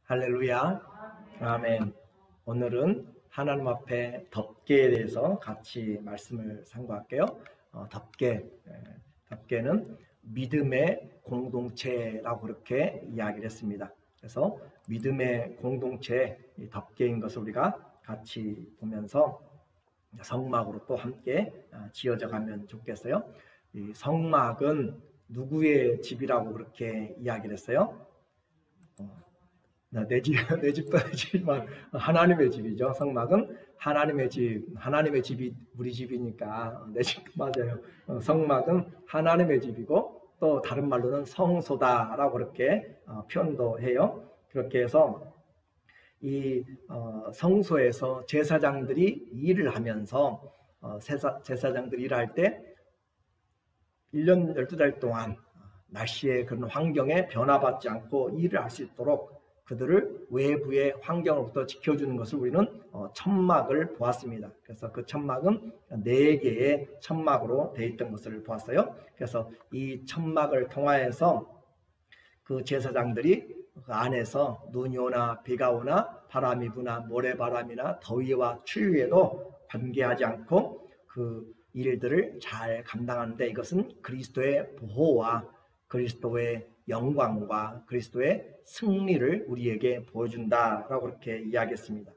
할렐루야. 아멘. 오늘은 하나님 앞에 덮개에 대해서 같이 말씀을 상고할게요. 덮개는 믿음의 공동체라고 그렇게 이야기를 했습니다. 그래서 믿음의 공동체, 이 덮개인 것을 우리가 같이 보면서 성막으로 또 함께 지어져 가면 좋겠어요. 이 성막은 누구의 집이라고 그렇게 이야기를 했어요? 내 집도 내 집이지만 하나님의 집이죠. 성막은 하나님의 집, 하나님의 집이 우리 집이니까 내 집도 맞아요. 성막은 하나님의 집이고 또 다른 말로는 성소다라고 그렇게 표현도 해요. 그렇게 해서 이 성소에서 제사장들이 일을 하면서 제사장들이 일할 때 1년 12달 동안 날씨의 그런 환경에 변화받지 않고 일을 할 수 있도록 그들을 외부의 환경으로부터 지켜주는 것을 우리는 천막을 보았습니다. 그래서 그 천막은 4개의 천막으로 되어 있던 것을 보았어요. 그래서 이 천막을 통하여서 그 제사장들이 그 안에서 눈이 오나 비가 오나 바람이 부나 모래바람이나 더위와 추위에도 관계하지 않고 그 일들을 잘 감당하는데 이것은 그리스도의 보호와 그리스도의 영광과 그리스도의 승리를 우리에게 보여준다라고 그렇게 이야기했습니다.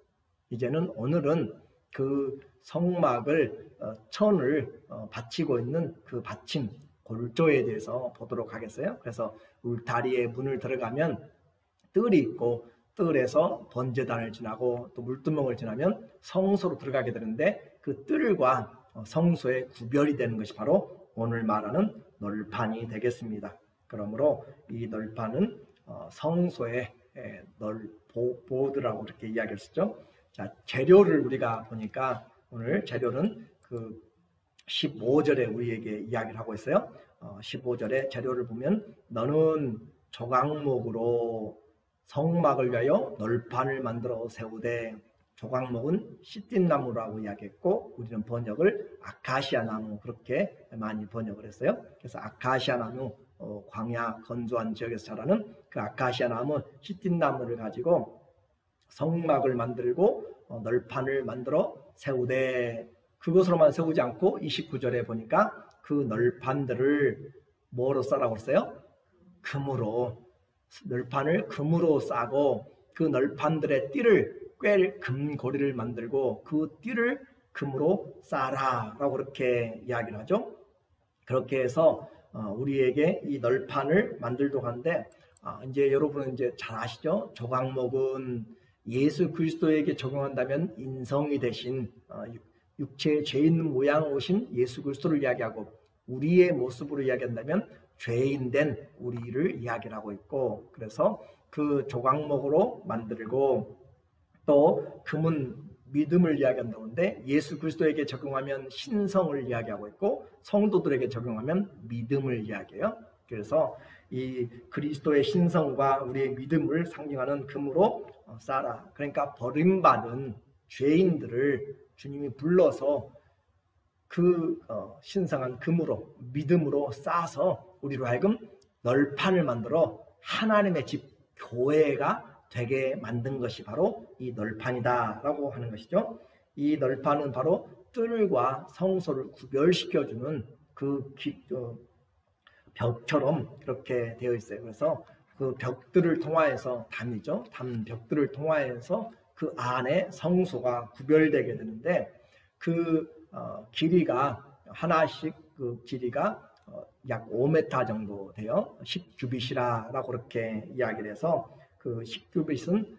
오늘은 그 성막을 천을 받치고 있는 그 받침 골조에 대해서 보도록 하겠어요. 그래서 울타리에 문을 들어가면 뜰이 있고 뜰에서 번제단을 지나고 또 물두멍을 지나면 성소로 들어가게 되는데 그 뜰과 성소의 구별이 되는 것이 바로 오늘 말하는 널판이 되겠습니다. 그러므로 이 널판은 성소의 보드라고 이렇게 이야기했었죠. 자, 재료를 우리가 보니까 오늘 재료는 그 15절에 우리에게 이야기를 하고 있어요. 15절에 재료를 보면 너는 조각목으로 성막을 위하여 널판을 만들어 세우되, 조각목은 시띠나무라고 이야기했고 우리는 번역을 아카시아 나무 그렇게 많이 번역을 했어요. 그래서 아카시아 나무, 광야 건조한 지역에서 자라는 그 아카시아 나무, 시띠나무를 가지고 성막을 만들고 널판을 만들어 세우되, 그것으로만 세우지 않고 29절에 보니까 그 널판들을 뭐로 싸라고 했어요? 금으로. 널판을 금으로 싸고 그 널판들의 띠를 꿰 금고리를 만들고 그 띠를 금으로 싸라라고 그렇게 이야기를 하죠. 그렇게 해서 우리에게 이 널판을 만들도록 하는데, 이제 여러분은 이제 잘 아시죠? 조각목은 예수 그리스도에게 적용한다면 인성이 되신 육체의 죄 있는 모양 오신 예수 그리스도를 이야기하고, 우리의 모습으로 이야기한다면 죄인된 우리를 이야기를 하고 있고, 그래서 그 조각목으로 만들고 또 금은 믿음을 이야기한다는데 예수 그리스도에게 적용하면 신성을 이야기하고 있고 성도들에게 적용하면 믿음을 이야기해요. 그래서 이 그리스도의 신성과 우리의 믿음을 상징하는 금으로 싸라. 그러니까 버림받은 죄인들을 주님이 불러서 그 신성한 금으로 믿음으로 싸서 우리로 하여금 널판을 만들어 하나님의 집 교회가 되게 만든 것이 바로 이 널판이다 라고 하는 것이죠. 이 널판은 바로 뜰과 성소를 구별시켜주는 그 벽처럼 그렇게 되어 있어요. 그래서 그 벽들을 통하여서 담 벽들을 통하여서 그 안에 성소가 구별되게 되는데, 그 길이가 하나씩 그 길이가 약 5m 정도 돼요. 10규빗이라고 그렇게 이야기를 해서 그 10규빗은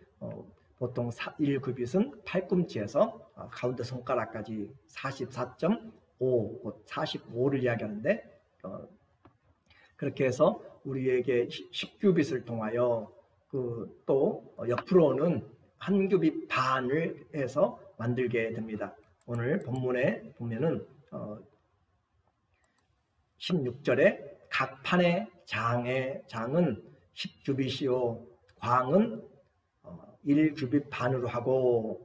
보통 1규빗은 팔꿈치에서 가운데 손가락까지 44.5, 45를 이야기하는데, 그렇게 해서 우리에게 10규빗을 통하여 또 옆으로는 1규빗 반을 해서 만들게 됩니다. 오늘 본문에 보면은 16절에 각 판의 장은 10규빗이요 광은 1규빗 반으로 하고,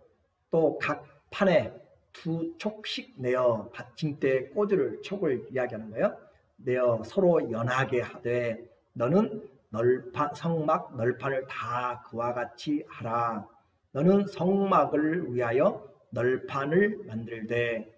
또 각 판에 2촉씩 내어 받침대 꽂을 촉을 이야기하는 거예요. 내어 서로 연하게 하되 너는 성막 널판을 다 그와 같이 하라. 너는 성막을 위하여 널판을 만들되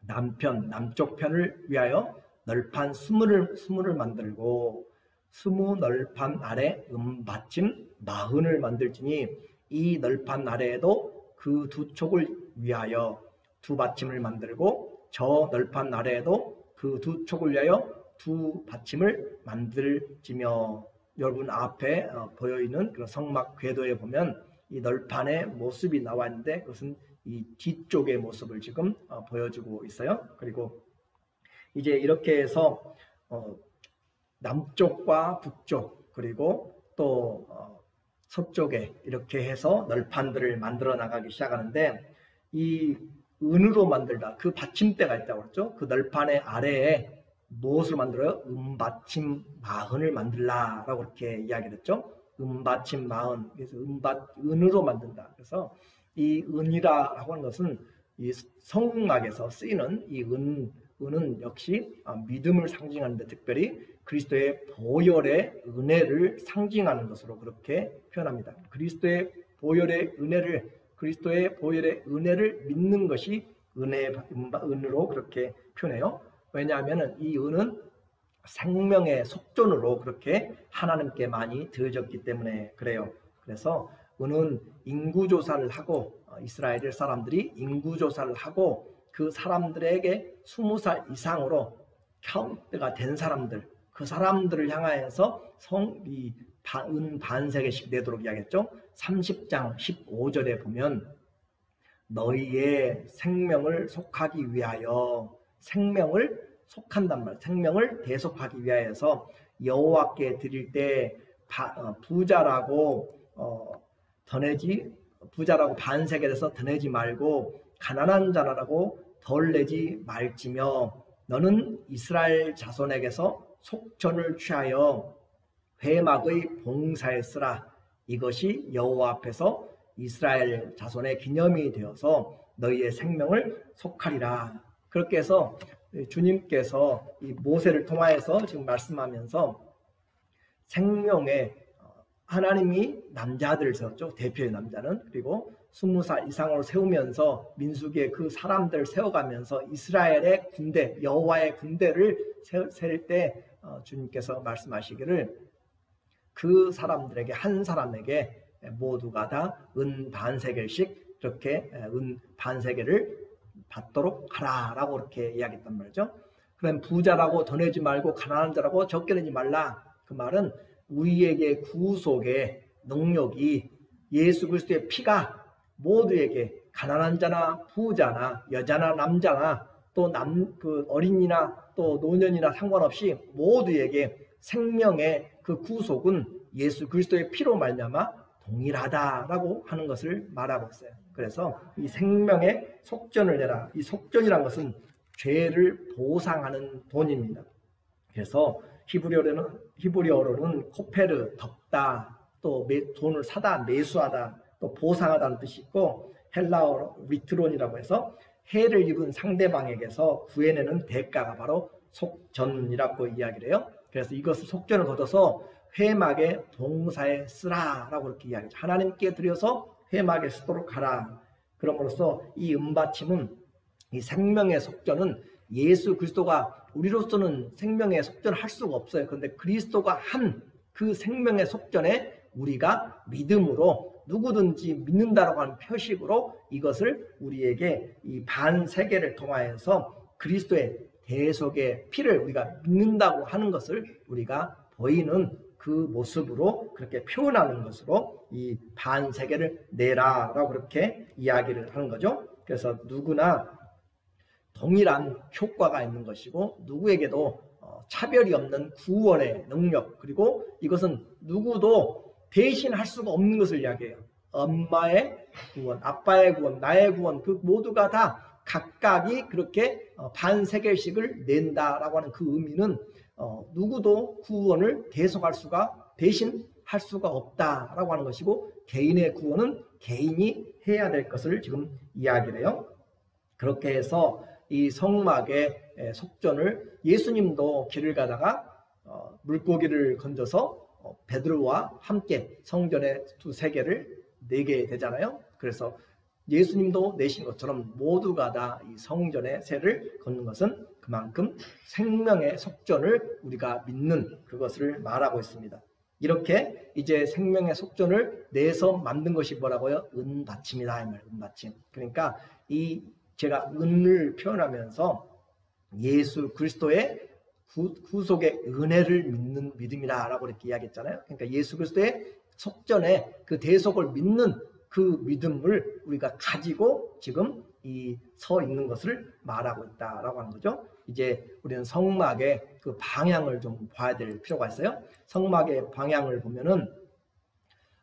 남쪽 편을 위하여 널판 20을 만들고 20 널판 아래 받침 40을 만들지니 이 널판 아래에도 그 두 촉을 위하여 두 받침을 만들고 저 널판 아래에도 그 두 촉을 위하여 두 받침을 만들지며. 여러분 앞에 보여있는 그런 성막 궤도에 보면 이 널판의 모습이 나와 있는데 그것은 이 뒤쪽의 모습을 지금 보여주고 있어요. 그리고 이제 이렇게 해서 남쪽과 북쪽 그리고 또 서쪽에 이렇게 해서 널판들을 만들어 나가기 시작하는데, 이 은으로 만들다 그 받침대가 있다고 그랬죠. 그 널판의 아래에 무엇을 만들어요? 받침 40을 만들라라고 이렇게 이야기를 했죠. 받침 40. 그래서 은으로 만든다. 그래서 이 은이라고 하는 것은 이 성막에서 쓰이는 이 은은 역시 믿음을 상징하는데 특별히 그리스도의 보혈의 은혜를 상징하는 것으로 그렇게 표현합니다. 그리스도의 보혈의 은혜를 믿는 것이 은으로 그렇게 표현해요. 왜냐하면 이 은은 생명의 속전으로 그렇게 하나님께 많이 드려졌기 때문에 그래요. 그래서 은은 인구조사를 하고 이스라엘 사람들이 인구조사를 하고 그 사람들에게 20살 이상으로 카운트가 된 사람들, 그 사람들을 향하여서 은 반세개씩 내도록 이야기했죠. 30장 15절에 보면 너희의 생명을 속하기 위하여, 생명을 속한단 말이에요. 생명을 대속하기 위하여서 여호와께 드릴 때 부자라고 반세겔에서 더 내지 말고 가난한 자라고 덜 내지 말지며 너는 이스라엘 자손에게서 속전을 취하여 회막의 봉사에 쓰라. 이것이 여호와 앞에서 이스라엘 자손의 기념이 되어서 너희의 생명을 속하리라. 그렇게 해서 주님께서 이 모세를 통하여서 지금 말씀하면서 생명의 하나님이 남자들을 세웠죠. 대표의 남자는. 그리고 20살 이상으로 세우면서 민수기에 그 사람들을 세워가면서 이스라엘의 군대, 여호와의 군대를 세울 때 주님께서 말씀하시기를 그 사람들에게 한 사람에게 모두가 다 은 반세겔씩 이렇게 은 반세겔을 받도록 하라라고 이렇게 이야기했단 말이죠. 그럼 부자라고 더 내지 말고 가난한 자라고 적게 내지 말라. 그 말은 우리에게 구속의 능력이 예수 그리스도의 피가 모두에게 가난한 자나 부자나 여자나 남자나 또 그 어린이나 또 노년이나 상관없이 모두에게 생명의 그 구속은 예수 그리스도의 피로 말미암아 동일하다라고 하는 것을 말하고 있어요. 그래서 이 생명의 속전을 내라. 이 속전이란 것은 죄를 보상하는 돈입니다. 그래서 히브리어로는 코페르, 덮다, 또 돈을 사다, 매수하다, 또 보상하다는 뜻이 있고, 헬라어로 리트론이라고 해서 해를 입은 상대방에게서 구해내는 대가가 바로 속전이라고 이야기를 해요. 그래서 이것을 속전을 거둬서 회막의 봉사에 쓰라라고 이렇게 이야기하죠. 하나님께 드려서 회막에 쓰도록 하라. 그럼으로써 이 은받침은, 이 생명의 속전은 예수 그리스도가, 우리로서는 생명의 속전을 할 수가 없어요. 그런데 그리스도가 한 그 생명의 속전에 우리가 믿음으로 누구든지 믿는다라고 하는 표식으로 이것을 우리에게 이 반세계를 통하여서 그리스도의 대속의 피를 우리가 믿는다고 하는 것을 우리가 보이는 그 모습으로 그렇게 표현하는 것으로 이 반세계를 내라라고 그렇게 이야기를 하는 거죠. 그래서 누구나 동일한 효과가 있는 것이고 누구에게도 차별이 없는 구원의 능력, 그리고 이것은 누구도 대신할 수가 없는 것을 이야기해요. 엄마의 구원, 아빠의 구원, 나의 구원, 그 모두가 다 각각이 그렇게 반세겔씩을 낸다라고 하는 그 의미는 누구도 구원을 대신할 수가 없다라고 하는 것이고, 개인의 구원은 개인이 해야 될 것을 지금 이야기를 해요. 그렇게 해서 이 성막의 속전을, 예수님도 길을 가다가 물고기를 건져서 베드로와 함께 성전의 두 세계를 내게 되잖아요. 그래서 예수님도 내신 것처럼 모두가 다 이 성전의 세를 걷는 것은 그만큼 생명의 속전을 우리가 믿는 그것을 말하고 있습니다. 이렇게 이제 생명의 속전을 내서 만든 것이 뭐라고요? 은받침이다 이 말, 은받침. 그러니까 이 제가 은을 표현하면서 예수 그리스도의 구속의 은혜를 믿는 믿음이라고 이렇게 이야기했잖아요. 그러니까 예수 그리스도의 속전에 그 대속을 믿는 그 믿음을 우리가 가지고 지금 이 서 있는 것을 말하고 있다라고 하는 거죠. 이제 우리는 성막의 그 방향을 좀 봐야 될 필요가 있어요. 성막의 방향을 보면은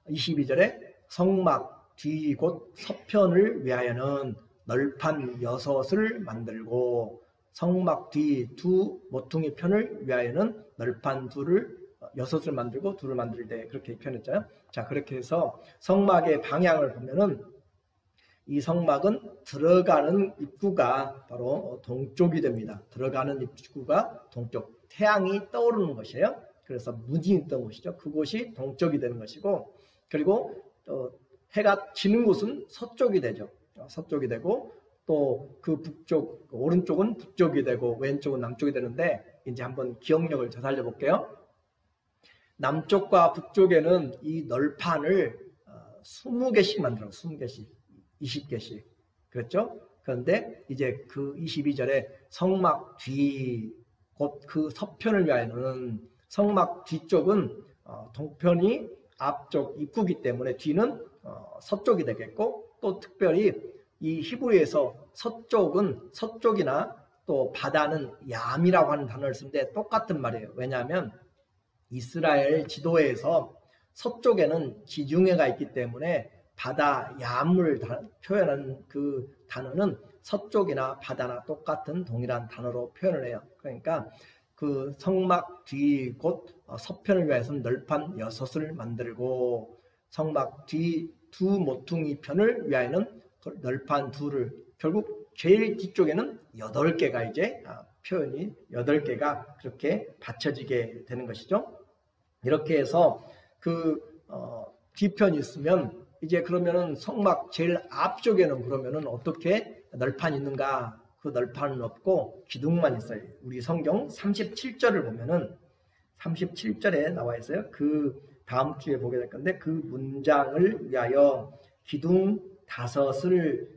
22절에 성막 뒤 곧 서편을 위하여는 널판 6을 만들고 성막 뒤 두 모퉁이 편을 위하여는 널판 6을 만들고 2를 만들 때 그렇게 표현했잖아요. 자, 그렇게 해서 성막의 방향을 보면은 이 성막은 들어가는 입구가 바로 동쪽이 됩니다. 들어가는 입구가 동쪽, 태양이 떠오르는 것이에요. 그래서 문이 있던 곳이죠. 그곳이 동쪽이 되는 것이고, 그리고 해가 지는 곳은 서쪽이 되죠. 서쪽이 되고, 또 그 북쪽, 오른쪽은 북쪽이 되고 왼쪽은 남쪽이 되는데, 이제 한번 기억력을 되살려 볼게요. 남쪽과 북쪽에는 이 널판을 20개씩 만들어요. 20개씩, 20개씩. 그렇죠? 그런데 이제 그 22절에 성막 뒤, 곧 그 서편을 위하여는 성막 뒤쪽은 동편이 앞쪽 입구이기 때문에 뒤는 서쪽이 되겠고, 또 특별히 이 히브리에서 서쪽이나 또 바다는 얌이라고 하는 단어를 쓰는데 똑같은 말이에요. 왜냐하면 이스라엘 지도에서 서쪽에는 지중해가 있기 때문에 바다 얌을 표현하는 그 단어는 서쪽이나 바다나 똑같은 동일한 단어로 표현을 해요. 그러니까 그 성막 뒤 곧 서편을 위해서는 널판 6을 만들고 성막 뒤 두 모퉁이 편을 위하여는 널판 2를, 결국 제일 뒤쪽에는 8개가 이제 표현이 8개가 그렇게 받쳐지게 되는 것이죠. 이렇게 해서 그 뒤편이 있으면 이제 그러면은 성막 제일 앞쪽에는 그러면은 어떻게 널판이 있는가? 그 널판은 없고 기둥만 있어요. 우리 성경 37절을 보면은 37절에 나와 있어요. 그 다음 주에 보게 될 건데, 그 문장을 위하여 기둥 5을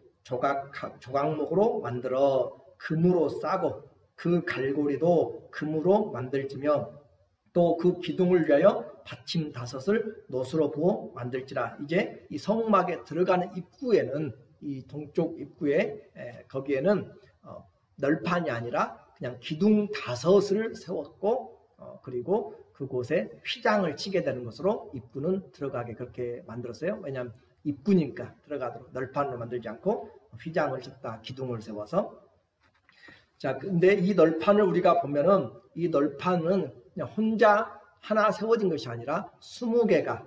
조각목으로 만들어 금으로 싸고 그 갈고리도 금으로 만들지며 또 그 기둥을 위하여 받침 5을 노수로 부어 만들지라. 이제 이 성막에 들어가는 입구에는, 이 동쪽 입구에 거기에는 널판이 아니라 그냥 기둥 5을 세웠고, 그리고 그곳에 휘장을 치게 되는 것으로 입구는 들어가게 그렇게 만들었어요. 왜냐하면 입구니까 들어가도록 널판으로 만들지 않고 휘장을 쳤다, 기둥을 세워서. 자, 근데 이 널판을 우리가 보면은 이 널판은 그냥 혼자 하나 세워진 것이 아니라 20개가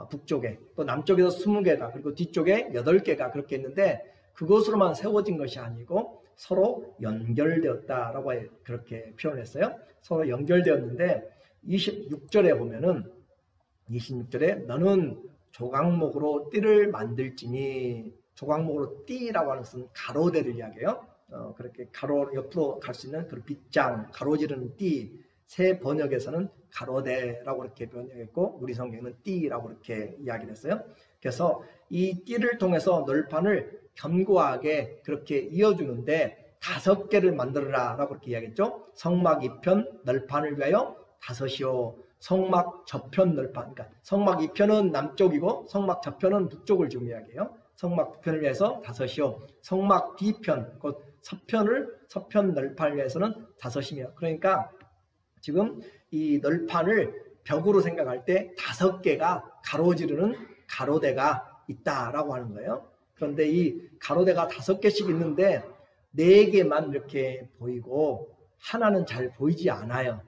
북쪽에, 또 남쪽에서 20개가, 그리고 뒤쪽에 8개가 그렇게 있는데, 그것으로만 세워진 것이 아니고 서로 연결되었다라고 그렇게 표현했어요. 서로 연결되었는데 26절에 보면은 26절에 너는 조각목으로 띠를 만들지니, 조각목으로 띠라고 하는 것은 가로대를 이야기해요. 그렇게 가로 옆으로 갈 수 있는 그 빗장, 가로지르는 띠. 새 번역에서는 가로대라고 이렇게 번역했고 우리 성경은 띠라고 이렇게 이야기를 했어요. 그래서 이 띠를 통해서 널판을 견고하게 그렇게 이어주는데 5개를 만들어라 라고 이렇게 이야기했죠. 성막 2편 널판을 위하여 5이요. 성막 저편 널판, 그러니까 성막 2편은 남쪽이고 성막 저편은 북쪽을 지금 이야기해요. 성막 북편을 위해서 5이요. 성막 뒤편, 곧 서편 널판을 위해서는 5이며, 그러니까 지금 이 널판을 벽으로 생각할 때 5개가 가로지르는 가로대가 있다라고 하는 거예요. 그런데 이 가로대가 5개씩 있는데 4개만 이렇게 보이고 하나는 잘 보이지 않아요.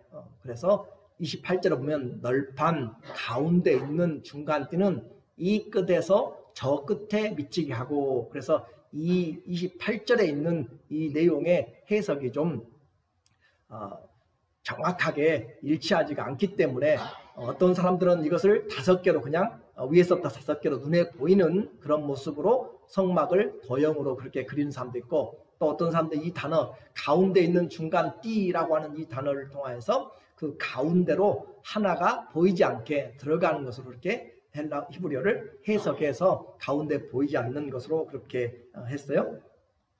그래서 28절에 보면 널판 가운데 있는 중간띠는 이 끝에서 저 끝에 미치게 하고, 그래서 이 28절에 있는 이 내용의 해석이 좀 정확하게 일치하지가 않기 때문에 어떤 사람들은 이것을 5개로 그냥 위에서부터 5개로 눈에 보이는 그런 모습으로 성막을 도형으로 그렇게 그리는 사람도 있고, 또 어떤 사람들이 이 단어 가운데 있는 중간 띠라고 하는 이 단어를 통해서 그 가운데로 하나가 보이지 않게 들어가는 것으로 그렇게 히브리어를 해석해서 가운데 보이지 않는 것으로 그렇게 했어요.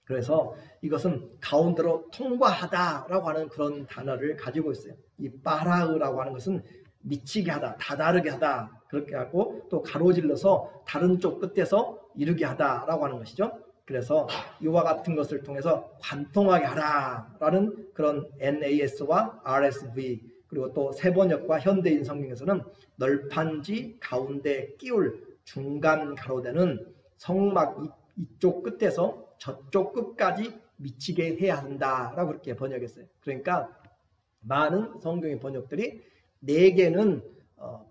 그래서 이것은 가운데로 통과하다라고 하는 그런 단어를 가지고 있어요. 이 바라흐라고 하는 것은 미치게 하다, 다다르게 하다 그렇게 하고, 또 가로질러서 다른 쪽 끝에서 이르게 하다라고 하는 것이죠. 그래서 이와 같은 것을 통해서 관통하게 하라라는 그런 NAS와 RSV, 그리고 또 세번역과 현대인 성경에서는 널판지 가운데 끼울 중간 가로대는 성막 이쪽 끝에서 저쪽 끝까지 미치게 해야 한다라고 그렇게 번역했어요. 그러니까 많은 성경의 번역들이 4개는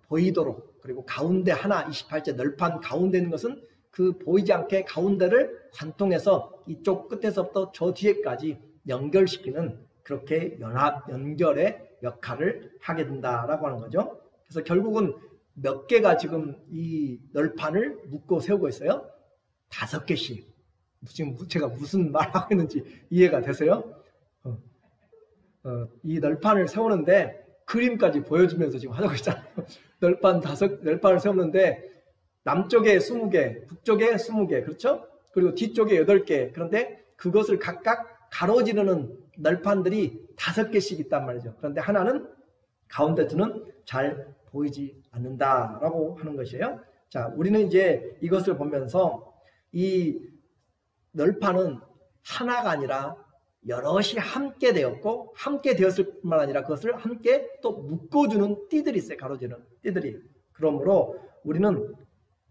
보이도록, 그리고 가운데 하나 28째 널판 가운데 있는 것은 그 보이지 않게 가운데를 관통해서 이쪽 끝에서부터 저 뒤에까지 연결시키는 그렇게 연결의 역할을 하게 된다라고 하는 거죠. 그래서 결국은 몇 개가 지금 이 널판을 묶고 세우고 있어요? 5개씩. 지금 제가 무슨 말하고 있는지 이해가 되세요? 이 널판을 세우는데 그림까지 보여주면서 지금 하고 있잖아요. 널판을 세우는데 남쪽에 20개, 북쪽에 20개, 그렇죠? 그리고 뒤쪽에 8개. 그런데 그것을 각각 가로지르는 널판들이 5개씩 있단 말이죠. 그런데 하나는 가운데 두는 잘 보이지 않는다라고 하는 것이에요. 자, 우리는 이제 이것을 보면서 이 널판은 하나가 아니라 여럿이 함께 되었고, 함께 되었을 뿐만 아니라 그것을 함께 또 묶어주는 띠들이 있어요. 가로지르는 띠들이. 그러므로 우리는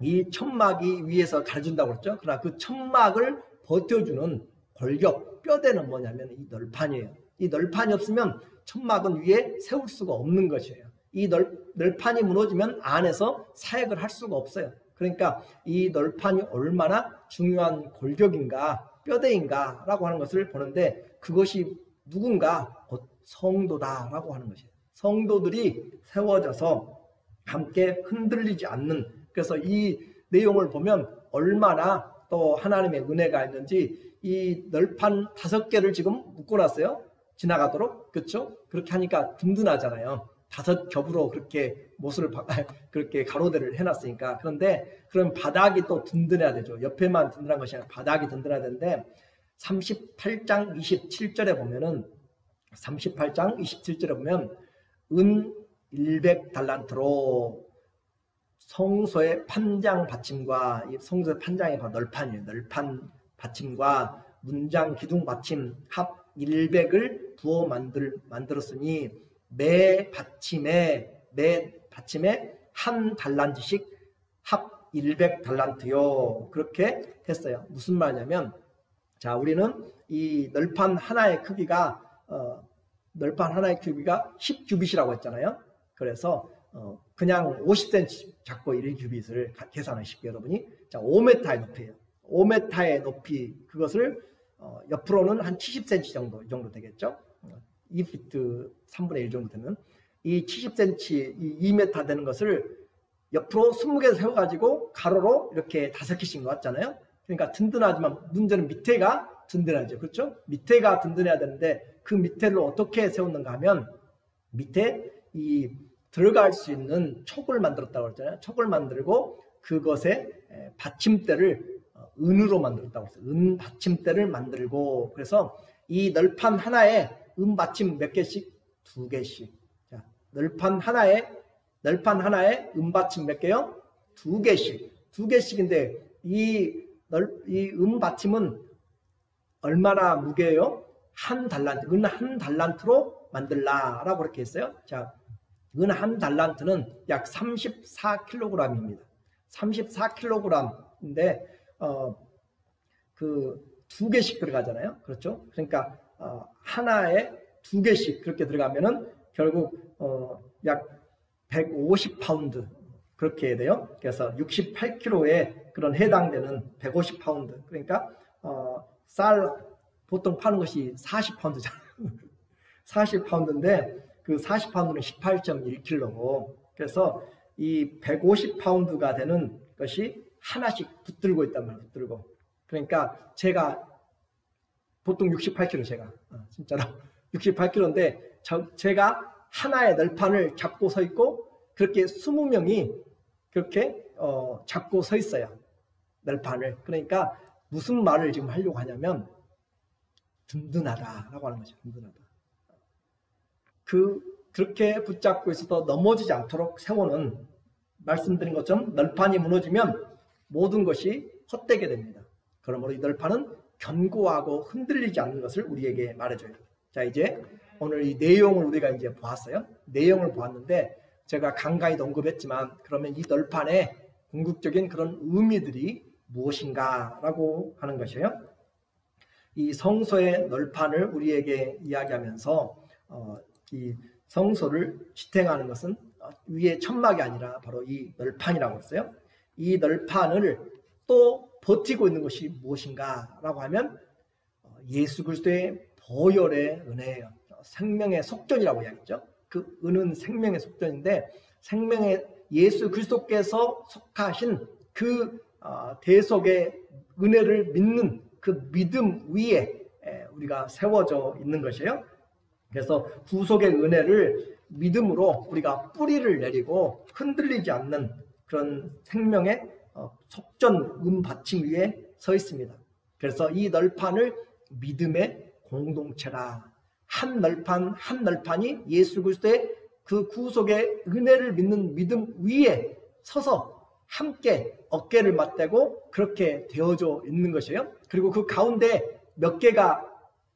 이 천막이 위에서 가려준다고 그랬죠. 그러나 그 천막을 버텨주는 골격, 뼈대는 뭐냐면 이 널판이에요. 이 널판이 없으면 천막은 위에 세울 수가 없는 것이에요. 이 널판이 무너지면 안에서 사역을 할 수가 없어요. 그러니까 이 널판이 얼마나 중요한 골격인가, 뼈대인가 라고 하는 것을 보는데, 그것이 누군가? 곧 성도다라고 하는 것이에요. 성도들이 세워져서 함께 흔들리지 않는, 그래서 이 내용을 보면 얼마나 또 하나님의 은혜가 있는지, 이 널판 5개를 지금 묶어놨어요. 지나가도록. 그렇죠? 그렇게 하니까 든든하잖아요. 5겹으로 그렇게 못을 그렇게 가로대를 해놨으니까. 그런데 그럼 바닥이 또 든든해야 되죠. 옆에만 든든한 것이 아니라 바닥이 든든해야 되는데, 38장 27절에 보면은 38장 27절에 보면 은 100달란트로 성소의 판장 받침과, 이 성소의 판장이 바로 널판이에요. 널판 받침과 문장 기둥 받침 합 100을 부어 만들었으니 매 받침에 한 달란트씩 합 100달란트요. 그렇게 했어요. 무슨 말이냐면, 자, 우리는 이 널판 하나의 크기가 10규빗이라고 했잖아요. 그래서 그냥 50cm 잡고 1규빗을 계산하십시오, 여러분이. 자, 5m의 높이예요. 5m의 높이, 그것을 옆으로는 한 70cm 정도, 이 정도 되겠죠. 2피트 3분의 1 정도 되는 이 70cm, 이 2m 되는 것을 옆으로 20개 세워가지고 가로로 이렇게 5개씩 놓았잖아요. 그러니까 든든하지만 문제는 밑에가 든든하죠. 그렇죠? 밑에가 든든해야 되는데, 그 밑에를 어떻게 세웠는가 하면, 밑에 이 들어갈 수 있는 촉을 만들었다고 했잖아요. 촉을 만들고 그것에 받침대를 은으로 만들었다고 했어요. 은 받침대를 만들고, 그래서 이 널판 하나에 은 받침 몇 개씩? 2개씩. 자, 널판 하나에 은 받침 몇 개요? 2개씩. 2개씩인데 이 은 받침은 얼마나 무게예요? 한 달란트. 은 한 달란트로 만들라라고 그렇게 했어요. 자, 은 한 달란트는 약 34kg입니다. 34kg인데 그 2개씩 들어가잖아요. 그렇죠? 그러니까 하나에 2개씩 그렇게 들어가면은 결국 약 150파운드 그렇게 돼요. 그래서 68kg에 그런 해당되는 150파운드. 그러니까 쌀 보통 파는 것이 40파운드잖아요. 40파운드인데 그 40파운드는 18.1kg고, 그래서 이 150파운드가 되는 것이 하나씩 붙들고 있단 말이에요. 붙들고. 그러니까 제가 보통 68kg 제가 진짜로 68kg인데 제가 하나의 널판을 잡고 서 있고 그렇게 20명이 그렇게 잡고 서 있어요. 널판을. 그러니까 무슨 말을 지금 하려고 하냐면 든든하다라고 하는 거죠. 든든하다. 그렇게 붙잡고 있어도 넘어지지 않도록 세우는, 말씀드린 것처럼 널판이 무너지면 모든 것이 헛되게 됩니다. 그러므로 이 널판은 견고하고 흔들리지 않는 것을 우리에게 말해줘요. 자, 이제 오늘 이 내용을 우리가 이제 보았어요. 내용을 보았는데 제가 간간히 언급했지만 그러면 이 널판의 궁극적인 그런 의미들이 무엇인가라고 하는 것이에요. 이 성소의 널판을 우리에게 이야기하면서 이 성소를 지탱하는 것은 위에 천막이 아니라 바로 이 널판이라고 했어요. 이 널판을 또 버티고 있는 것이 무엇인가라고 하면 예수 그리스도의 보혈의 은혜예요. 생명의 속전이라고 이야기했죠. 그 은은 생명의 속전인데 생명의 예수 그리스도께서 속하신 그 대속의 은혜를 믿는 그 믿음 위에 우리가 세워져 있는 것이에요. 그래서 구속의 은혜를 믿음으로 우리가 뿌리를 내리고 흔들리지 않는 그런 생명의 속전 은받침 위에 서 있습니다. 그래서 이 널판을 믿음의 공동체라, 한 널판 한 널판이 예수 그리스도의 그 구속의 은혜를 믿는 믿음 위에 서서 함께 어깨를 맞대고 그렇게 되어져 있는 것이에요. 그리고 그 가운데 몇 개가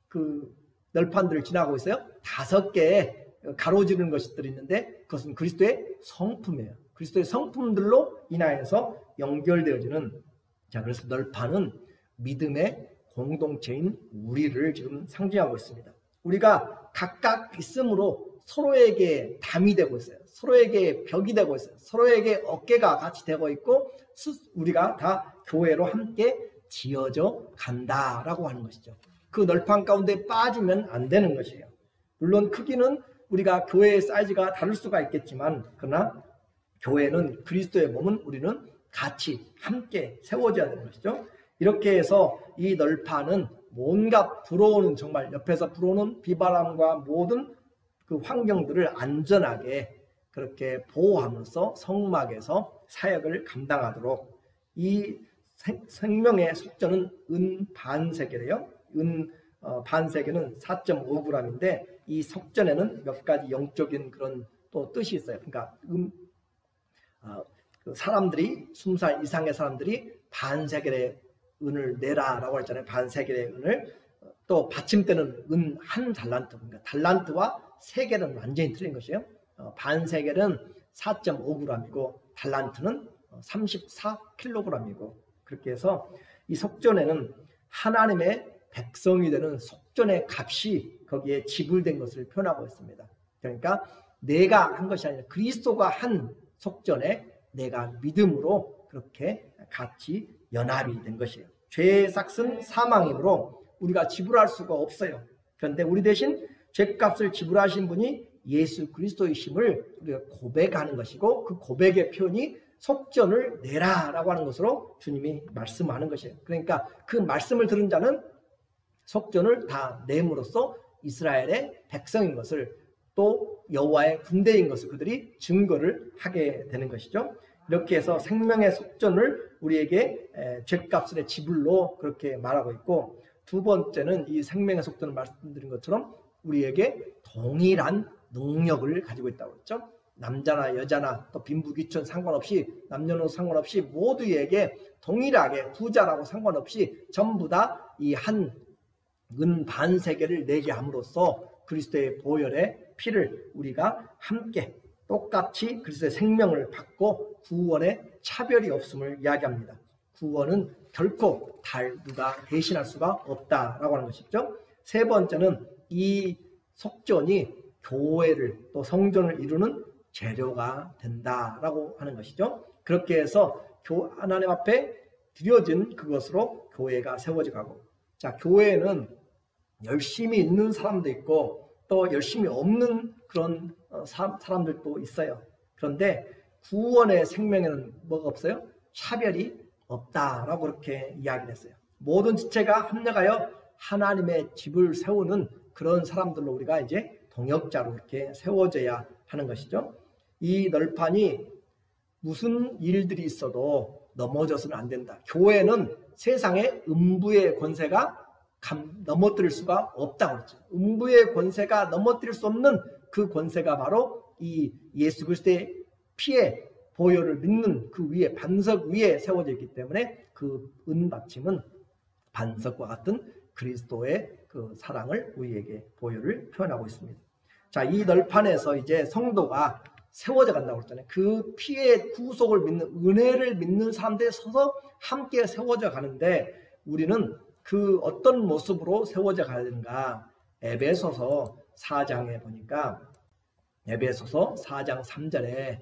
그 널판들을 지나고 있어요. 5개의 가로지르는 것들이 있는데 그것은 그리스도의 성품이에요. 그리스도의 성품들로 인하여서 연결되어지는, 자, 그래서 널판은 믿음의 공동체인 우리를 지금 상징하고 있습니다. 우리가 각각 있음으로 서로에게 담이 되고 있어요. 서로에게 벽이 되고 있어요. 서로에게 어깨가 같이 되고 있고 우리가 다 교회로 함께 지어져 간다라고 하는 것이죠. 그 널판 가운데 빠지면 안 되는 것이에요. 물론 크기는 우리가 교회의 사이즈가 다를 수가 있겠지만 그러나 교회는 그리스도의 몸은 우리는 같이 함께 세워져야 되는 것이죠. 이렇게 해서 이 널판은 뭔가 불어오는, 정말 옆에서 불어오는 비바람과 모든 그 환경들을 안전하게 그렇게 보호하면서 성막에서 사역을 감당하도록, 이 생명의 속전은 은 반세겔이에요. 은 반세겔은 4.5g인데 이 속전에는 몇 가지 영적인 그런 또 뜻이 있어요. 그러니까 그 사람들이 20살 이상의 사람들이 반세겔의 은을 내라라고 했잖아요. 반세겔의 은을. 또 받침대는 은 한 달란트, 그러니까 달란트와 세겔은 완전히 틀린 것이에요. 반세겔은 4.5g이고 달란트는 34kg이고, 그렇게 해서 이 속전에는 하나님의 백성이 되는 속전의 값이 거기에 지불된 것을 표현하고 있습니다. 그러니까 내가 한 것이 아니라 그리스도가 한 속전에 내가 믿음으로 그렇게 같이 연합이 된 것이에요. 죄의 삭은 사망이므로 우리가 지불할 수가 없어요. 그런데 우리 대신 죄값을 지불하신 분이 예수 그리스도이심을 우리가 고백하는 것이고, 그 고백의 표현이 속전을 내라라고 하는 것으로 주님이 말씀하는 것이에요. 그러니까 그 말씀을 들은 자는 속전을 다 내므로써 이스라엘의 백성인 것을, 또 여호와의 군대인 것을 그들이 증거를 하게 되는 것이죠. 이렇게 해서 생명의 속전을 우리에게 죄값의 지불로 그렇게 말하고 있고, 두 번째는 이 생명의 속전을 말씀드린 것처럼 우리에게 동일한 능력을 가지고 있다고 했죠. 남자나 여자나 또 빈부귀천 상관없이, 남녀노소 상관없이 모두에게 동일하게, 부자라고 상관없이 전부 다 이 한 은 반세겔을 내게 함으로써 그리스도의 보혈의 피를 우리가 함께 똑같이 그리스도의 생명을 받고 구원의 차별이 없음을 이야기합니다. 구원은 결코 누가 대신할 수가 없다라고 하는 것이죠. 세 번째는 이 속전이 교회를, 또 성전을 이루는 재료가 된다라고 하는 것이죠. 그렇게 해서 하나님 앞에 드려진 그것으로 교회가 세워져 가고, 자, 교회는 열심히 있는 사람도 있고 또 열심히 없는 그런 사람들도 있어요. 그런데 구원의 생명에는 뭐가 없어요? 차별이 없다라고 그렇게 이야기를 했어요. 모든 지체가 합력하여 하나님의 집을 세우는 그런 사람들로 우리가 이제 동역자로 이렇게 세워져야 하는 것이죠. 이 널판이 무슨 일들이 있어도 넘어져서는 안 된다. 교회는 세상의 음부의 권세가 넘어뜨릴 수가 없다고 그랬죠. 음부의 권세가 넘어뜨릴 수 없는 그 권세가 바로 이 예수 그리스도의 피의 보혈을 믿는 그 위에, 반석 위에 세워져 있기 때문에 그 은받침은 반석과 같은 그리스도의 그 사랑을 우리에게 보혈을 표현하고 있습니다. 자, 이 널판에서 이제 성도가 세워져 간다고 했잖아요. 그 피의 구속을 믿는, 은혜를 믿는 사람들이 서서 함께 세워져 가는데 우리는 그 어떤 모습으로 세워져 가야 되는가? 에베소서 4장에 보니까 에베소서 4장 3절에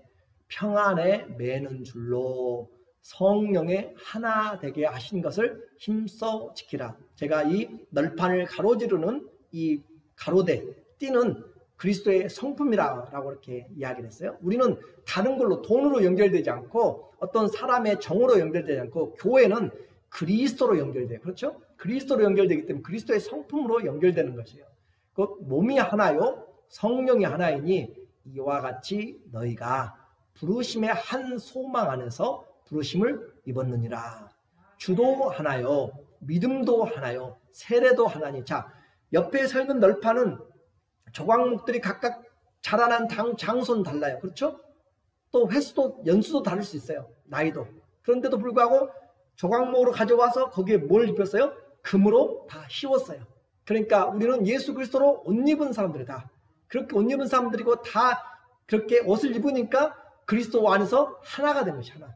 평안에 매는 줄로 성령의 하나 되게 하신 것을 힘써 지키라. 제가 이 널판을 가로지르는 이 가로대, 띠는 그리스도의 성품이라고 이렇게 이야기를 했어요. 우리는 다른 걸로, 돈으로 연결되지 않고 어떤 사람의 정으로 연결되지 않고 교회는 그리스도로 연결돼요. 그렇죠? 그리스도로 연결되기 때문에 그리스도의 성품으로 연결되는 것이에요. 그 몸이 하나요, 성령이 하나이니 이와 같이 너희가 부르심의 한 소망 안에서 부르심을 입었느니라. 주도 하나요, 믿음도 하나요, 세례도 하나니. 자, 옆에 서 있는 널판은 조각목들이 각각 자라난 장소는 달라요. 그렇죠? 또 횟수도, 연수도 다를 수 있어요. 나이도. 그런데도 불구하고 조각목으로 가져와서 거기에 뭘 입혔어요? 금으로 다 씌웠어요. 그러니까 우리는 예수 그리스도로 옷 입은 사람들이다. 그렇게 옷 입은 사람들이고 다 그렇게 옷을 입으니까 그리스도 안에서 하나가 된 것이 하나.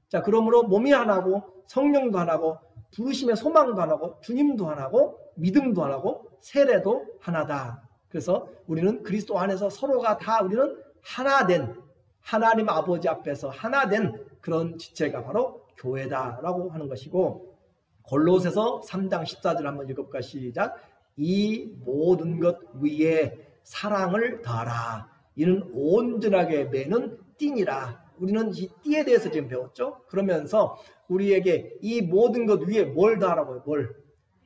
자, 그러므로 몸이 하나고 성령도 하나고 부르심의 소망도 하나고 주님도 하나고 믿음도 하나고 세례도 하나다. 그래서 우리는 그리스도 안에서 서로가 다 우리는 하나 된, 하나님 아버지 앞에서 하나 된 그런 지체가 바로 교회다라고 하는 것이고, 골로새서 3장 14절 한번 읽어볼까? 시작. 이 모든 것 위에 사랑을 더하라. 이는 온전하게 매는 띠니라. 우리는 이 띠에 대해서 지금 배웠죠. 그러면서 우리에게 이 모든 것 위에 뭘 더하라고요? 뭘?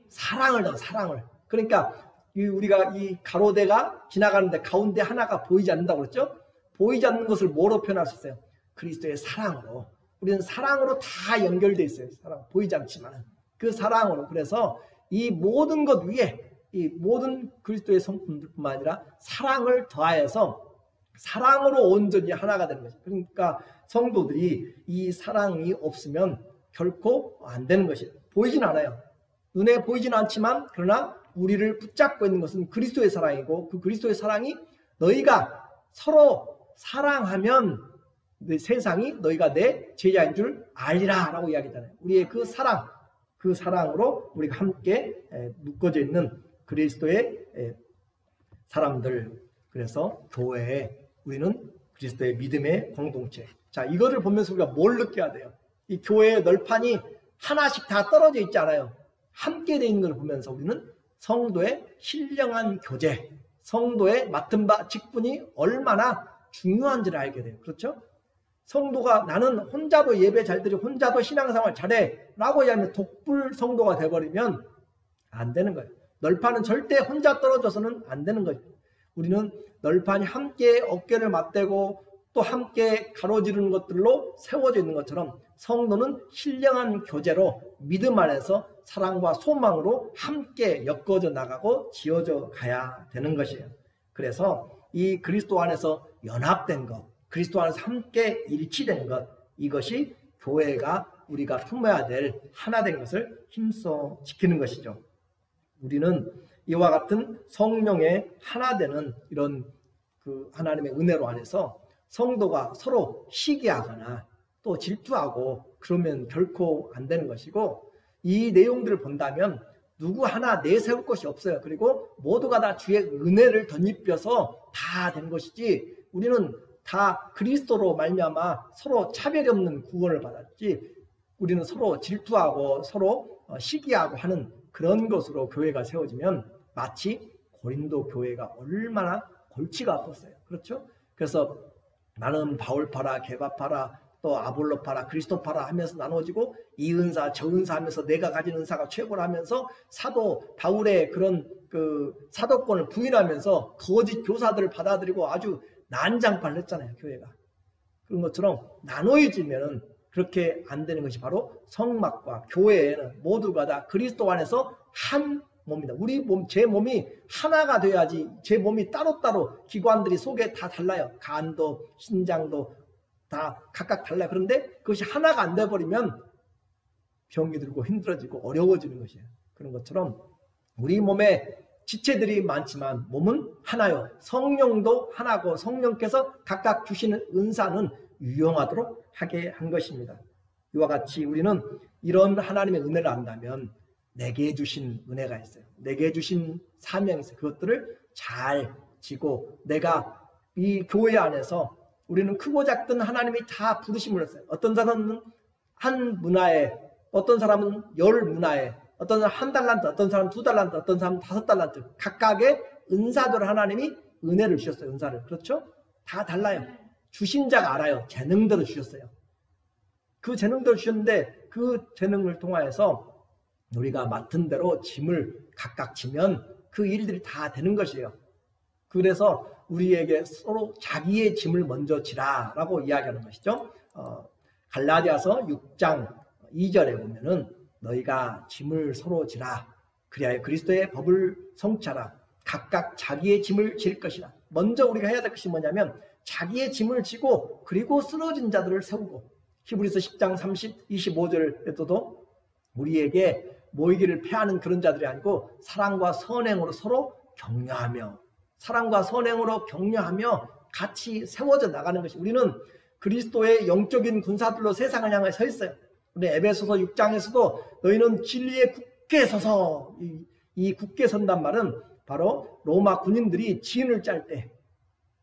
사랑을 더하, 사랑을. 그러니까 우리가 이 가로대가 지나가는데 가운데 하나가 보이지 않는다고 그랬죠. 보이지 않는 것을 뭐로 표현할 수 있어요? 그리스도의 사랑으로. 우리는 사랑으로 다 연결되어 있어요. 사랑, 보이지 않지만 그 사랑으로. 그래서 이 모든 것 위에 이 모든 그리스도의 성품뿐만 아니라 사랑을 더하여서 사랑으로 온전히 하나가 되는 거죠. 그러니까 성도들이 이 사랑이 없으면 결코 안 되는 것이에요. 보이진 않아요. 눈에 보이진 않지만 그러나 우리를 붙잡고 있는 것은 그리스도의 사랑이고, 그 그리스도의 사랑이 너희가 서로 사랑하면 세상이 너희가 내 제자인 줄 알리라 라고 이야기하잖아요. 우리의 그 사랑, 그 사랑으로 우리가 함께 묶어져 있는 그리스도의 사람들. 그래서 교회에 우리는 그리스도의 믿음의 공동체. 자, 이거를 보면서 우리가 뭘 느껴야 돼요? 이 교회의 널판이 하나씩 다 떨어져 있지 않아요. 함께 되어 있는 걸 보면서 우리는 성도의 신령한 교제, 성도의 맡은 바 직분이 얼마나 중요한지를 알게 돼요. 그렇죠? 성도가 나는 혼자도 예배 잘 드리고 혼자도 신앙생활 잘해 라고 하면 독불 성도가 돼버리면 안 되는 거예요. 널판은 절대 혼자 떨어져서는 안 되는 거예요. 우리는 널판이 함께 어깨를 맞대고 또 함께 가로지르는 것들로 세워져 있는 것처럼 성도는 신령한 교제로 믿음 안에서 사랑과 소망으로 함께 엮어져 나가고 지어져 가야 되는 것이에요. 그래서 이 그리스도 안에서 연합된 것, 그리스도 안에서 함께 일치된 것, 이것이 교회가 우리가 품어야 될 하나 된 것을 힘써 지키는 것이죠. 우리는 이와 같은 성령의 하나 되는 이런 그 하나님의 은혜로 안에서 성도가 서로 시기하거나 또 질투하고 그러면 결코 안 되는 것이고, 이 내용들을 본다면 누구 하나 내세울 것이 없어요. 그리고 모두가 다 주의 은혜를 덧입혀서 다 된 것이지, 우리는 다 그리스도로 말미암아 서로 차별이 없는 구원을 받았지, 우리는 서로 질투하고 서로 시기하고 하는 그런 것으로 교회가 세워지면 마치 고린도 교회가 얼마나 골치가 아팠어요. 그렇죠? 그래서 나는 바울파라, 게바파라, 또 아볼로파라, 그리스도파라 하면서 나눠지고 이 은사 저 은사 하면서 내가 가진 은사가 최고라 하면서 사도 바울의 그런 그 사도권을 부인하면서 거짓 교사들을 받아들이고 아주 난장판을 했잖아요. 교회가. 그런 것처럼 나눠지면은 그렇게 안 되는 것이 바로 성막과 교회에는 모두가 다 그리스도 안에서 한 몸이다. 우리 몸, 제 몸이 하나가 돼야지. 제 몸이 따로따로 기관들이 속에 다 달라요. 간도 신장도 다 각각 달라요. 그런데 그것이 하나가 안 돼버리면 병이 들고 힘들어지고 어려워지는 것이에요. 그런 것처럼 우리 몸에 지체들이 많지만 몸은 하나요. 성령도 하나고 성령께서 각각 주시는 은사는 유용하도록 하게 한 것입니다. 이와 같이 우리는 이런 하나님의 은혜를 안다면 내게 주신 은혜가 있어요. 내게 주신 사명이 있어요. 그것들을 잘 지고 내가 이 교회 안에서 우리는 크고 작든 하나님이 다 부르심을 했어요. 어떤 사람은 한 문화에, 어떤 사람은 10문화에, 어떤 사람은 1달란트, 어떤 사람은 2달란트, 어떤 사람은 5달란트. 각각의 은사들 하나님이 은혜를 주셨어요. 은사를. 그렇죠? 다 달라요. 주신 자가 알아요. 재능대로 주셨어요. 그 재능대로 주셨는데 그 재능을 통하여서 우리가 맡은 대로 짐을 각각 지면 그 일들이 다 되는 것이에요. 그래서 우리에게 서로 자기의 짐을 먼저 지라 라고 이야기하는 것이죠. 갈라디아서 6장 2절에 보면은 너희가 짐을 서로 지라 그리하여 그리스도의 법을 성취하라 각각 자기의 짐을 질 것이라. 먼저 우리가 해야 될 것이 뭐냐면 자기의 짐을 지고 그리고 쓰러진 자들을 세우고 히브리서 10장 25절에도 우리에게 모이기를 패하는 그런 자들이 아니고 사랑과 선행으로 서로 격려하며 사랑과 선행으로 격려하며 같이 세워져 나가는 것이 우리는 그리스도의 영적인 군사들로 세상을 향해 서 있어요. 우리 에베소서 6장에서도 너희는 진리에 굳게 서서 이 굳게 선단 말은 바로 로마 군인들이 진을 짤 때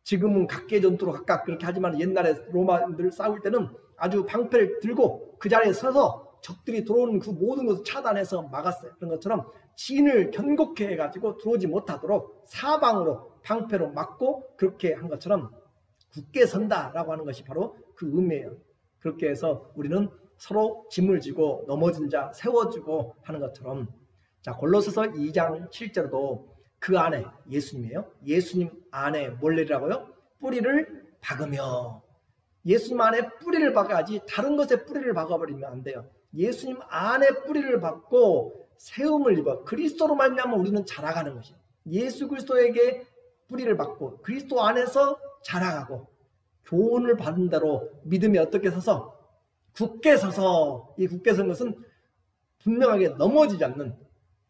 지금은 각계 전투로 각각 그렇게 하지만 옛날에 로마인들 싸울 때는 아주 방패를 들고 그 자리에 서서 적들이 들어오는 그 모든 것을 차단해서 막았어요. 그런 것처럼 진을 견고케 해가지고 들어오지 못하도록 사방으로 방패로 막고 그렇게 한 것처럼 굳게 선다라고 하는 것이 바로 그 의미예요. 그렇게 해서 우리는 서로 짐을 지고 넘어진 자 세워주고 하는 것처럼 자 골로새서 2장 7절도 그 안에 예수님이에요. 예수님 안에 뭘 내리라고요? 뿌리를 박으며 예수님 안에 뿌리를 박아야지 다른 것에 뿌리를 박아버리면 안 돼요. 예수님 안에 뿌리를 박고 세움을 입어 그리스도로 말미암아 우리는 자라가는 것이에요. 예수 그리스도에게 뿌리를 박고 그리스도 안에서 자라가고 교훈을 받은 대로 믿음이 어떻게 서서 굳게 서서 이 굳게 선 것은 분명하게 넘어지지 않는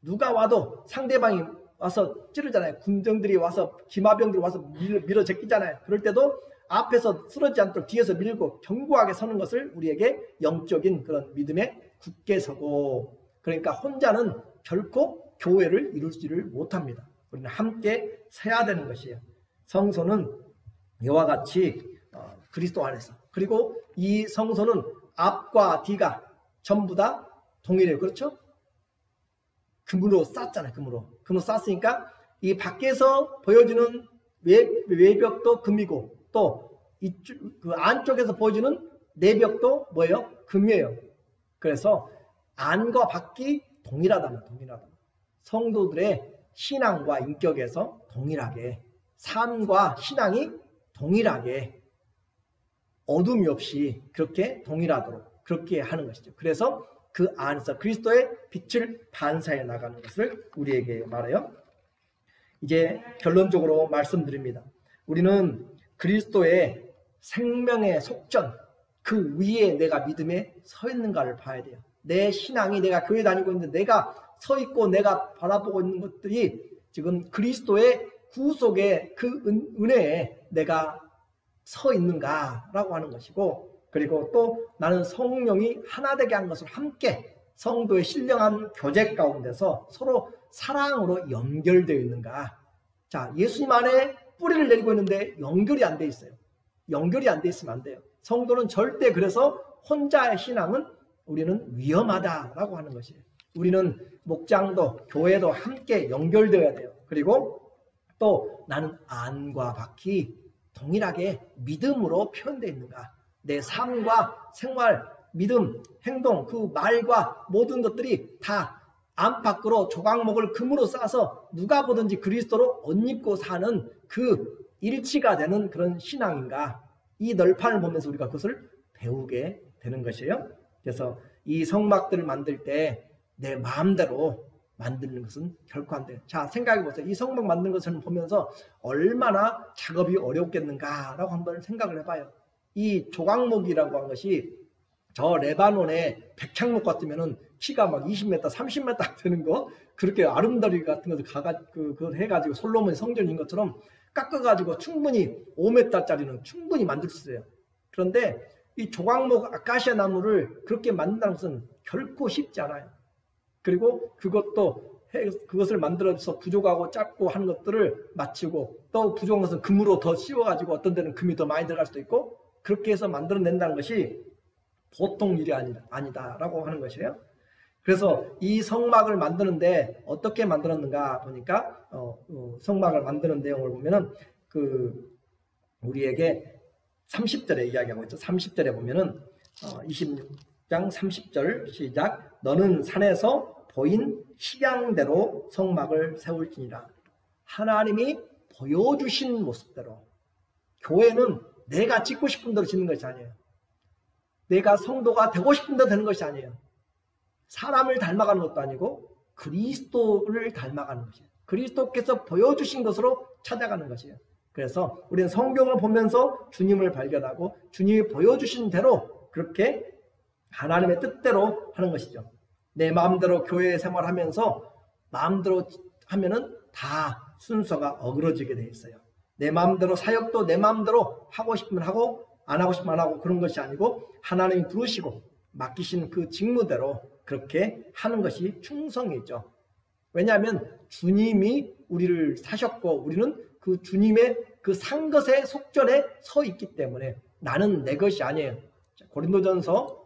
누가 와도 상대방이 와서 찌르잖아요. 군정들이 와서 기마병들이 와서 밀어 제끼잖아요. 그럴 때도 앞에서 쓰러지지 않도록 뒤에서 밀고 견고하게 서는 것을 우리에게 영적인 그런 믿음에 굳게 서고 그러니까 혼자는 결코 교회를 이루지를 못합니다. 우리는 함께 서야 되는 것이에요. 성소는 이와 같이 그리스도 안에서 그리고 이 성소는 앞과 뒤가 전부 다 동일해요. 그렇죠? 금으로 쌌잖아요. 금으로 쌌으니까 이 밖에서 보여지는 외벽도 금이고 또 이쪽 그 안쪽에서 보여지는 내벽도 뭐예요? 금이에요. 그래서 안과 밖이 동일하다면 성도들의 신앙과 인격에서 동일하게 삶과 신앙이 동일하게 어둠이 없이 그렇게 동일하도록 그렇게 하는 것이죠. 그래서 그 안에서 그리스도의 빛을 반사해 나가는 것을 우리에게 말해요. 이제 결론적으로 말씀드립니다. 우리는 그리스도의 생명의 속전 그 위에 내가 믿음에 서 있는가를 봐야 돼요. 내 신앙이 내가 교회 다니고 있는데 내가 서 있고 내가 바라보고 있는 것들이 지금 그리스도의 구속의 그 은혜에 내가 서 있는가라고 하는 것이고 그리고 또 나는 성령이 하나 되게 한 것을 함께 성도의 신령한 교제 가운데서 서로 사랑으로 연결되어 있는가. 자, 예수님 안에 뿌리를 내리고 있는데 연결이 안 돼 있어요. 연결이 안 돼 있으면 안 돼요. 성도는 절대 그래서 혼자의 신앙은 우리는 위험하다라고 하는 것이에요. 우리는 목장도 교회도 함께 연결되어야 돼요. 그리고 또 나는 안과 밖이 동일하게 믿음으로 표현되어 있는가? 내 삶과 생활, 믿음, 행동, 그 말과 모든 것들이 다 안팎으로 조각목을 금으로 싸서 누가 보든지 그리스도로 옷 입고 사는 그 일치가 되는 그런 신앙인가? 이 널판을 보면서 우리가 그것을 배우게 되는 것이에요. 그래서 이 성막들을 만들 때 내 마음대로 만드는 것은 결코 안 돼요. 자, 생각해 보세요. 이 성막 만드는 것을 보면서 얼마나 작업이 어렵겠는가라고 한번 생각을 해봐요. 이 조각목이라고 하는 것이 저 레바논의 백향목 같으면은 키가 막 20m, 30m 되는 거, 그렇게 아름다리 같은 것을 그걸 해가지고 솔로몬 성전인 것처럼 깎아가지고 충분히 5m짜리는 충분히 만들 수 있어요. 그런데 이 조각목 아카시아 나무를 그렇게 만든다는 것은 결코 쉽지 않아요. 그리고 그것을 만들어서 부족하고 짧고 하는 것들을 맞추고, 또 부족한 것은 금으로 더 씌워가지고 어떤 데는 금이 더 많이 들어갈 수도 있고, 그렇게 해서 만들어낸다는 것이 보통 일이 아니다라고 하는 것이에요. 그래서 이 성막을 만드는데 어떻게 만들었는가 보니까 성막을 만드는 내용을 보면은 우리에게 30절에 이야기하고 있죠. 30절에 보면은 26장 30절 시작. 너는 산에서 보인 식양대로 성막을 세울지니라. 하나님이 보여주신 모습대로. 교회는 내가 짓고 싶은 대로 짓는 것이 아니에요. 내가 성도가 되고 싶은 대로 되는 것이 아니에요. 사람을 닮아가는 것도 아니고 그리스도를 닮아가는 것이에요. 그리스도께서 보여주신 것으로 찾아가는 것이에요. 그래서 우리는 성경을 보면서 주님을 발견하고 주님이 보여주신 대로 그렇게 하나님의 뜻대로 하는 것이죠. 내 마음대로 교회 생활하면서 마음대로 하면은 다 순서가 어그러지게 돼 있어요. 내 마음대로 사역도 내 마음대로 하고 싶으면 하고 안 하고 싶으면 안 하고 그런 것이 아니고 하나님이 부르시고 맡기신 그 직무대로 그렇게 하는 것이 충성이죠. 왜냐하면 주님이 우리를 사셨고 우리는 그 주님의 그 산 것의 속전에 서 있기 때문에 나는 내 것이 아니에요. 고린도전서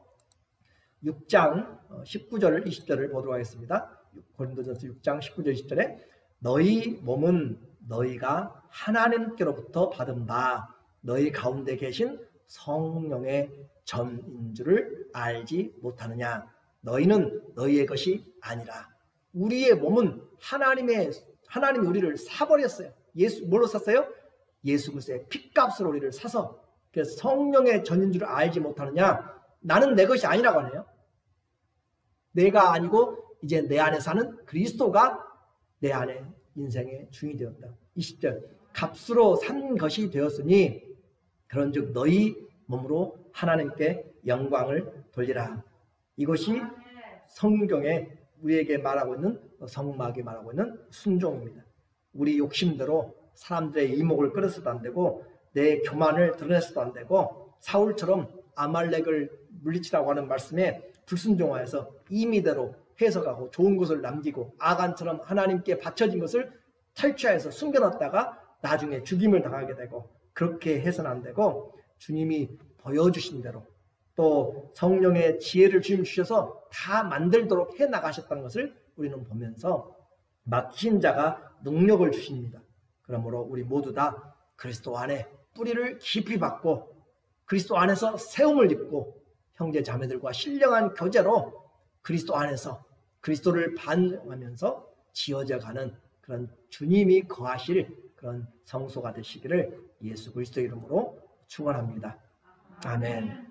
6장 19절 20절을 보도록 하겠습니다. 고린도전서 6장 19절 20절에 너희 몸은 너희가 하나님께로부터 받은 바 너희 가운데 계신 성령의 전인 줄을 알지 못하느냐. 너희는 너희의 것이 아니라. 우리의 몸은 하나님이 우리를 사버렸어요. 뭘로 샀어요? 예수 그리스도의 핏값으로 우리를 사서. 그래서 성령의 전인 줄을 알지 못하느냐. 나는 내 것이 아니라고 하네요. 내가 아니고 이제 내 안에 사는 그리스도가 내 안에 인생의 주인이 되었다. 20절 값으로 산 것이 되었으니 그런즉 너희 몸으로 하나님께 영광을 돌리라. 이것이 성경에 우리에게 말하고 있는 성막이 말하고 있는 순종입니다. 우리 욕심대로 사람들의 이목을 끌어서도 안 되고 내 교만을 드러내서도 안 되고 사울처럼 아말렉을 물리치라고 하는 말씀에 불순종하여서 임의대로 해석하고 좋은 것을 남기고 아간처럼 하나님께 바쳐진 것을 탈취하여서 숨겨놨다가 나중에 죽임을 당하게 되고 그렇게 해서는 안 되고 주님이 보여주신 대로 또 성령의 지혜를 주님 주셔서 다 만들도록 해나가셨다는 것을 우리는 보면서 맡긴 자가 능력을 주십니다. 그러므로 우리 모두 다 그리스도 안에 뿌리를 깊이 박고 그리스도 안에서 세움을 입고 형제 자매들과 신령한 교제로 그리스도 안에서 그리스도를 반영하면서 지어져가는 그런 주님이 거하실 그런 성소가 되시기를 예수 그리스도 이름으로 축원합니다. 아멘.